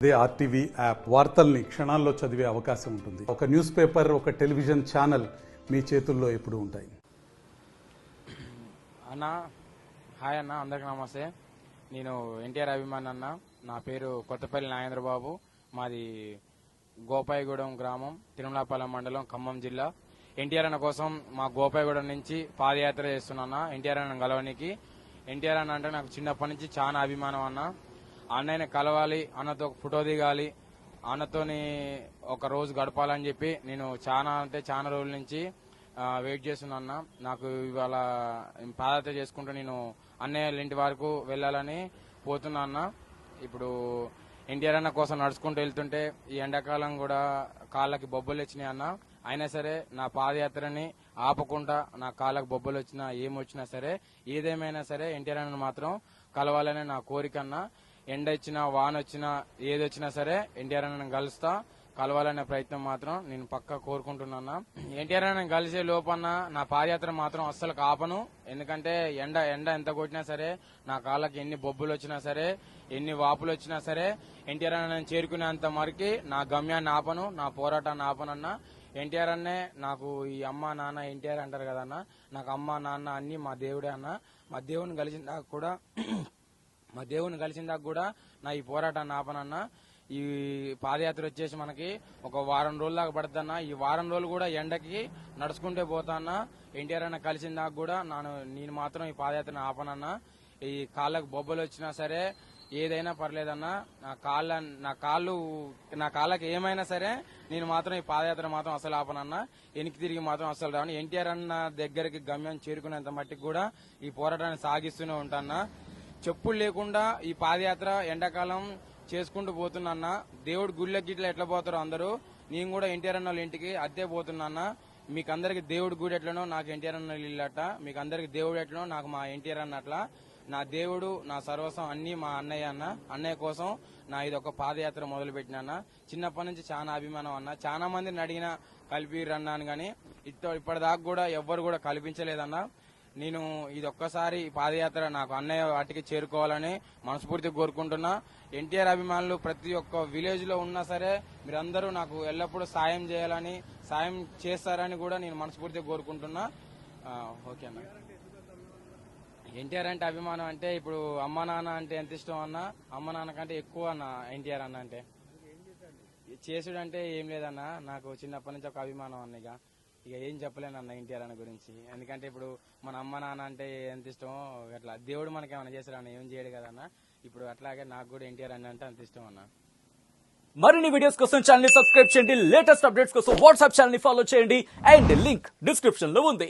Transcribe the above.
అదే RTV app వార్తల్ని క్షణాల్లో చదివే అవకాశం ఉంటుంది. ఒక న్యూస్ పేపర్, ఒక టెలివిజన్ ఛానల్ మీ చేతుల్లో ఎప్పుడూ ఉంటాయి. అన్న హాయ్ అన్న, అందరికి నమస్తే. నేను ఎన్టీఆర్ అభిమాని అన్న. నా పేరు కొత్తపల్లి నాగేంద్రబాబు. మాది గోపాయగూడెం గ్రామం, తిరుమలాపాలెం మండలం, ఖమ్మం జిల్లా. ఎన్టీఆర్ అన్న కోసం మా గోపాయగూడెం నుంచి పాదయాత్ర చేస్తున్నా ఎన్టీఆర్ అన్న కలవనికి. ఎన్టీఆర్ అన్న అంటే నాకు చిన్నప్పటి నుంచి చాలా అభిమానం అన్న. అన్నయ్యని కలవాలి, అన్నతో ఒక ఫోటో దిగాలి, అన్నతోని ఒక రోజు గడపాలని చెప్పి నేను చాలా రోజుల నుంచి వెయిట్ చేస్తున్నా అన్న. నాకు ఇవాళ పాదయాత్ర చేసుకుంటూ నేను అన్నయ్య ఇంటి వరకు వెళ్ళాలని పోతున్నా అన్న. ఇప్పుడు ఎన్టీఆర్ అన్న కోసం నడుచుకుంటూ వెళ్తుంటే ఈ ఎండాకాలం కూడా కాళ్ళకి బొబ్బలు వచ్చినాయి అన్న. అయినా సరే నా పాదయాత్రని ఆపకుండా నా కాళ్ళకి బొబ్బలు వచ్చినా ఏమొచ్చినా సరే, ఏదేమైనా సరే ఎన్టీఆర్ అన్న మాత్రం కలవాలని నా కోరిక అన్న. ఎండ వచ్చినా వాన వచ్చినా ఏదొచ్చినా సరే ఎన్టీఆర్ అన్నను కలుస్తా, కలవాలనే ప్రయత్నం మాత్రం నేను పక్కా కోరుకుంటున్నా. ఎన్టీఆర్ అన్నను కలిసే లోపన్న నా పాదయాత్ర మాత్రం అస్సలు కాపను. ఎందుకంటే ఎండ ఎంత కొట్టినా సరే, నా కాళ్ళకి ఎన్ని బొబ్బులు వచ్చినా సరే, ఎన్ని వాపులు వచ్చినా సరే, ఎన్టీఆర్ అన్నను చేరుకునేంత మరికి నా గమ్యాన్ని ఆపను, నా పోరాటాన్ని ఆపనన్నా. ఎన్టీఆర్ అన్నే నాకు ఈ అమ్మ నాన్న ఎన్టీఆర్ అంటారు కదన్నా, నాకు అమ్మ నాన్న అన్ని మా దేవుడే అన్న. మా దేవుని కలిసిన దాకా కూడా నా ఈ పోరాటాన్ని ఆపనన్నా. ఈ పాదయాత్ర వచ్చేసి మనకి ఒక వారం రోజుల దాకా పడుతున్నా. ఈ వారం రోజులు కూడా ఎండకి నడుచుకుంటే పోతాన్నా. ఎన్టీఆర్ అన్న కలిసిన దాకా కూడా నేను మాత్రం ఈ పాదయాత్రను ఆపనన్నా. ఈ కాళ్ళకు బొబ్బలు వచ్చినా సరే, ఏదైనా పర్లేదన్నా, నా కాళ్ళకి ఏమైనా సరే నేను మాత్రం ఈ పాదయాత్ర మాత్రం అసలు ఆపనన్నా. వెనక్కి తిరిగి మాత్రం అసలు రాను. ఎన్టీఆర్ అన్న దగ్గరికి గమ్యం చేరుకునేంత మట్టికి కూడా ఈ పోరాటాన్ని సాగిస్తూనే ఉంటాన్నా. చెప్పులు లేకుండా ఈ పాదయాత్ర ఎండాకాలం చేసుకుంటూ పోతున్నా. దేవుడు గుళ్ళకి ఇట్లా ఎట్లా పోతారో అందరూ, నేను కూడా ఎన్టీఆర్ అన్న వాళ్ళ ఇంటికి అద్దే పోతున్నా. మీకు అందరికి దేవుడు గుడి ఎట్లనో నాకు ఎన్టీఆర్ అన్న ఇల్లట, మీకు అందరికి దేవుడు ఎట్లనో నాకు మా ఎన్టీఆర్ అన్న అట్లా. నా దేవుడు, నా సర్వస్వం అన్ని మా అన్నయ్య అన్న. అన్నయ్య కోసం నా ఇదొక పాదయాత్ర మొదలు పెట్టినా. చిన్నప్పటి నుంచి చాలా అభిమానం అన్న. చాలా మందిని అడిగినా కలిపిరన్నాను కానీ ఇప్పటిదాకా కూడా ఎవ్వరు కూడా కల్పించలేదన్నా. నేను ఇదొక్కసారి పాదయాత్ర నాకు అన్నయ్య వాటికి చేరుకోవాలని మనస్ఫూర్తిగా కోరుకుంటున్నా. ఎన్టీఆర్ అభిమానులు ప్రతి ఒక్క విలేజ్ లో ఉన్నా సరే మీరందరూ నాకు ఎల్లప్పుడూ సాయం చేయాలని, సాయం చేస్తారని కూడా నేను మనస్ఫూర్తిగా కోరుకుంటున్నా. ఓకే అన్న. ఎన్టీఆర్ అంటే అభిమానం అంటే ఇప్పుడు అమ్మ నాన్న అంటే ఎంత ఇష్టం అన్న, అమ్మ నాన్న కంటే ఎక్కువ అన్న ఎన్టీఆర్ అన్న అంటే. చేసుడు అంటే ఏం లేదన్న, నాకు చిన్నప్పటి నుంచి ఒక అభిమానం అన్న. ఇక ఏం చెప్పలేను అన్న ఎన్టీఆర్ అన్న గురించి. ఎందుకంటే ఇప్పుడు మన అమ్మ నాన్న అంటే ఎంత ఇష్టమో అట్లా దేవుడు మనకి ఏమైనా చేశాడు అన్న, ఏం చేయడు కదన్న. ఇప్పుడు అట్లాగే నాకు కూడా ఎన్టీఆర్ అన్న అంటే అంత ఇష్టం అన్న. మరిన్ని వీడియోస్ కోసం ఛానల్ ని సబ్స్క్రైబ్ చేయండి, లేటెస్ట్ అప్డేట్స్ కోసం వాట్సాప్ ఛానల్ ని ఫాలో చేయండి, అండ్ లింక్ డిస్క్రిప్షన్ లో ఉంది.